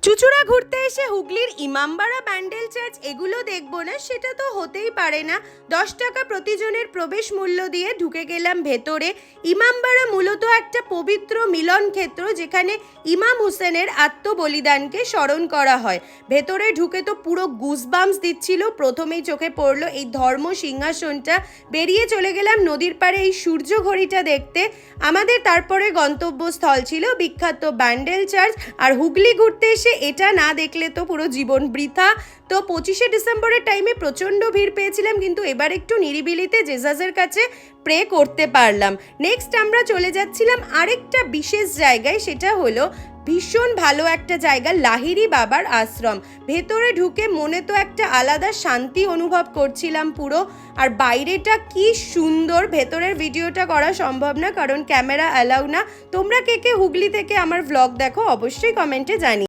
চুঁচুড়া ঘুরতে এসে হুগলির ইমামবাড়া ব্যান্ডেল চার্চ এগুলো দেখবো না, সেটা তো হতেই পারে না। 10 টাকা প্রতিজনের প্রবেশ মূল্য দিয়ে ঢুকে গেলাম ভেতরে। ইমামবাড়া মূলত একটা পবিত্র মিলন ক্ষেত্র, যেখানে ইমাম হুসেনের আত্মবলিদানকে স্মরণ করা হয়। ভেতরে ঢুকে তো পুরো গুজবাম্পস দিচ্ছিল। প্রথমেই চোখে পড়লো এই ধর্ম সিংহাসনটা। বেরিয়ে চলে গেলাম নদীর পাড়ে এই সূর্য ঘড়িটা দেখতে। আমাদের তারপরে গন্তব্যস্থল ছিল বিখ্যাত ব্যান্ডেল চার্চ। আর হুগলি ঘুরতে এসে এটা না দেখলে তো পুরো জীবন বৃথা। তো 25শে ডিসেম্বরের টাইমে প্রচণ্ড ভিড় পেয়েছিলাম, কিন্তু এবার একটু নিরিবিলিতে জেসাসের কাছে প্রে করতে পারলাম। নেক্সট আমরা চলে যাচ্ছিলাম আরেকটা বিশেষ জায়গায়, সেটা হলো ভীষণ ভালো একটা জায়গা, লাহিড়ী বাবার আশ্রম। ভেতরে ঢুকে মনে তো একটা আলাদা শান্তি অনুভব করছিলাম পুরো। আর বাইরেটা কি সুন্দর। ভেতরের ভিডিওটা করা সম্ভব না, কারণ ক্যামেরা অ্যালাউ না। তোমরা কে কে হুগলি থেকে আমার ভ্লগ দেখো অবশ্যই কমেন্টে জানিও।